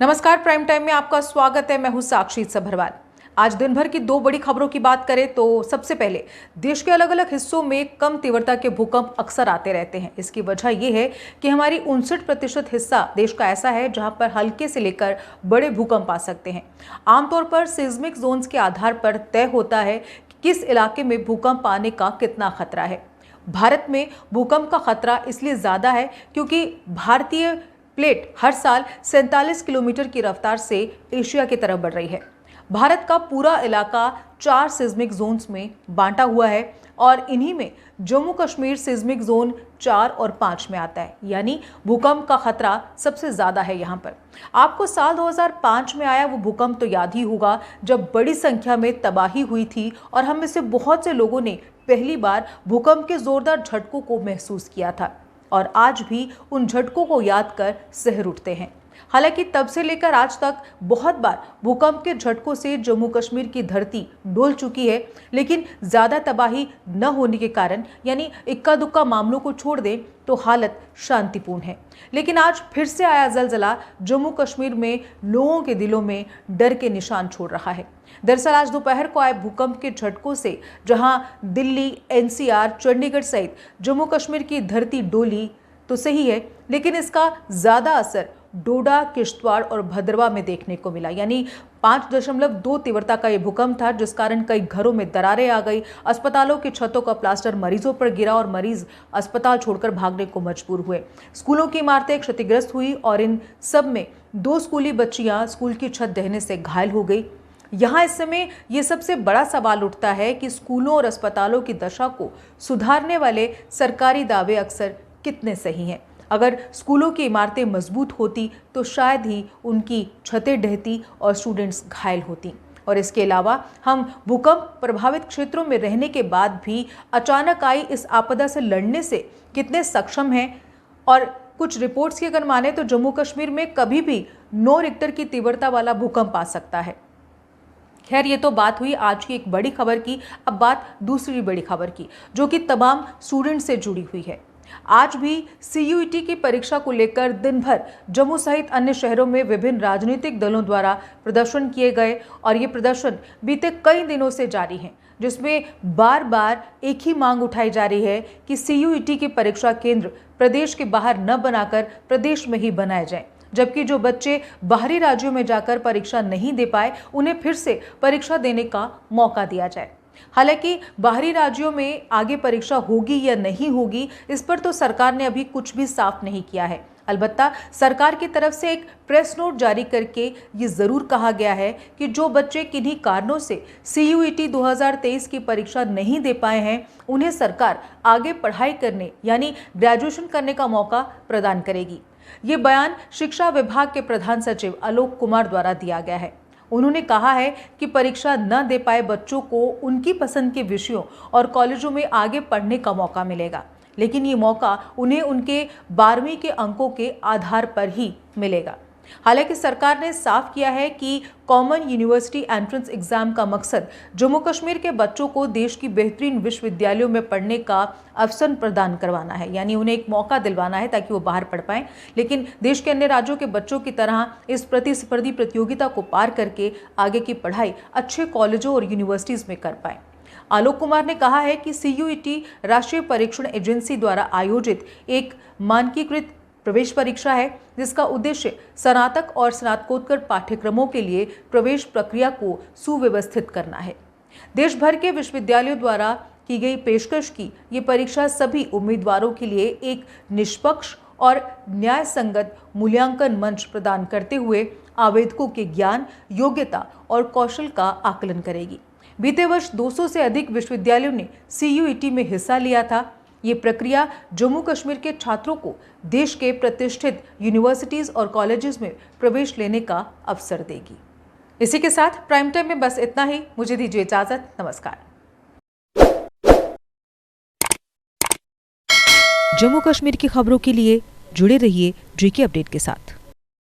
नमस्कार, prime time में आपका स्वागत है। मैं हूं साक्षी सभरवाल। आज दिन भर की दो बड़ी खबरों की बात करें तो सबसे पहले देश के अलग अलग हिस्सों में कम तीव्रता के भूकंप अक्सर आते रहते हैं। इसकी वजह यह है कि हमारी 59% हिस्सा देश का ऐसा है जहां पर हल्के से लेकर बड़े भूकंप आ सकते हैं। आमतौर पर सिस्मिक जोन्स के आधार पर तय होता है कि किस इलाके में भूकंप आने का कितना खतरा है। भारत में भूकंप का खतरा इसलिए ज्यादा है क्योंकि भारतीय प्लेट हर साल 47 किलोमीटर की रफ्तार से एशिया की तरफ बढ़ रही है। भारत का पूरा इलाका 4 सिस्मिक जोन्स में बांटा हुआ है और इन्हीं में जम्मू कश्मीर सिस्मिक जोन 4 और 5 में आता है, यानी भूकंप का खतरा सबसे ज्यादा है यहाँ पर। आपको साल 2005 में आया वो भूकंप तो याद ही होगा, जब बड़ी संख्या में तबाही हुई थी और हम में से बहुत से लोगों ने पहली बार भूकंप के जोरदार झटकों को महसूस किया था और आज भी उन झटकों को याद कर सिहर उठते हैं। हालांकि तब से लेकर आज तक बहुत बार भूकंप के झटकों से जम्मू कश्मीर की धरती डोल चुकी है, लेकिन ज्यादा तबाही न होने के कारण, यानी इक्का दुक्का मामलों को छोड़ दें तो हालत शांतिपूर्ण है। लेकिन आज फिर से आया जलजला जम्मू कश्मीर में लोगों के दिलों में डर के निशान छोड़ रहा है। दरअसल आज दोपहर को आए भूकंप के झटकों से जहां दिल्ली, एनसीआर, चंडीगढ़ सहित जम्मू कश्मीर की धरती डोली तो सही है, लेकिन इसका ज्यादा असर डोडा, किश्तवाड़ और भद्रवा में देखने को मिला। यानी 5.2 तीव्रता का यह भूकंप था, जिस कारण कई घरों में दरारें आ गई, अस्पतालों की छतों का प्लास्टर मरीजों पर गिरा और मरीज अस्पताल छोड़कर भागने को मजबूर हुए। स्कूलों की इमारतें क्षतिग्रस्त हुई और इन सब में 2 स्कूली बच्चियां स्कूल की छत ढहने से घायल हो गई। यहाँ इस समय ये सबसे बड़ा सवाल उठता है कि स्कूलों और अस्पतालों की दशा को सुधारने वाले सरकारी दावे अक्सर कितने सही हैं। अगर स्कूलों की इमारतें मजबूत होती तो शायद ही उनकी छतें ढहती और स्टूडेंट्स घायल होती। और इसके अलावा हम भूकंप प्रभावित क्षेत्रों में रहने के बाद भी अचानक आई इस आपदा से लड़ने से कितने सक्षम हैं। और कुछ रिपोर्ट्स की अगर माने तो जम्मू कश्मीर में कभी भी 9 रिक्टर की तीव्रता वाला भूकंप आ सकता है। खैर, ये तो बात हुई आज की एक बड़ी खबर की। अब बात दूसरी बड़ी खबर की, जो कि तमाम स्टूडेंट से जुड़ी हुई है। आज भी सीयूईटी की परीक्षा को लेकर दिन भर जम्मू सहित अन्य शहरों में विभिन्न राजनीतिक दलों द्वारा प्रदर्शन किए गए और ये प्रदर्शन बीते कई दिनों से जारी हैं, जिसमें बार बार एक ही मांग उठाई जा रही है कि सीयूईटी के परीक्षा केंद्र प्रदेश के बाहर न बनाकर प्रदेश में ही बनाए जाएं, जबकि जो बच्चे बाहरी राज्यों में जाकर परीक्षा नहीं दे पाए उन्हें फिर से परीक्षा देने का मौका दिया जाए। हालांकि बाहरी राज्यों में आगे परीक्षा होगी या नहीं होगी, इस पर तो सरकार ने अभी कुछ भी साफ नहीं किया है। अलबत्ता सरकार की तरफ से एक प्रेस नोट जारी करके ये जरूर कहा गया है कि जो बच्चे किन्हीं कारणों से सीयूईटी 2023 की परीक्षा नहीं दे पाए हैं, उन्हें सरकार आगे पढ़ाई करने यानी ग्रेजुएशन करने का मौका प्रदान करेगी। ये बयान शिक्षा विभाग के प्रधान सचिव आलोक कुमार द्वारा दिया गया है। उन्होंने कहा है कि परीक्षा न दे पाए बच्चों को उनकी पसंद के विषयों और कॉलेजों में आगे पढ़ने का मौका मिलेगा, लेकिन ये मौका उन्हें उनके 12वीं के अंकों के आधार पर ही मिलेगा। हालांकि सरकार ने साफ किया है कि कॉमन यूनिवर्सिटी एंट्रेंस एग्जाम का मकसद जम्मू कश्मीर के बच्चों को देश की बेहतरीन विश्वविद्यालयों में पढ़ने का अवसर प्रदान करवाना है, यानी उन्हें एक मौका दिलवाना है ताकि वो बाहर पढ़ पाएं, लेकिन देश के अन्य राज्यों के बच्चों की तरह इस प्रतिस्पर्धी प्रतियोगिता को पार करके आगे की पढ़ाई अच्छे कॉलेजों और यूनिवर्सिटीज में कर पाएं। आलोक कुमार ने कहा है कि सीयूईटी राष्ट्रीय परीक्षण एजेंसी द्वारा आयोजित एक मानकीकृत प्रवेश परीक्षा है, जिसका उद्देश्य स्नातक और स्नातकोत्तर पाठ्यक्रमों के लिए प्रवेश प्रक्रिया को सुव्यवस्थित करना है। देश भर के विश्वविद्यालयों द्वारा की गई पेशकश की ये परीक्षा सभी उम्मीदवारों के लिए एक निष्पक्ष और न्याय संगत मूल्यांकन मंच प्रदान करते हुए आवेदकों के ज्ञान, योग्यता और कौशल का आकलन करेगी। बीते वर्ष 200 से अधिक विश्वविद्यालयों ने सीयूईटी में हिस्सा लिया था। ये प्रक्रिया जम्मू कश्मीर के छात्रों को देश के प्रतिष्ठित यूनिवर्सिटीज और कॉलेजेस में प्रवेश लेने का अवसर देगी। इसी के साथ प्राइम टाइम में बस इतना ही। मुझे दीजिए इजाजत। नमस्कार। जम्मू कश्मीर की खबरों के लिए जुड़े रहिए जेके अपडेट के साथ।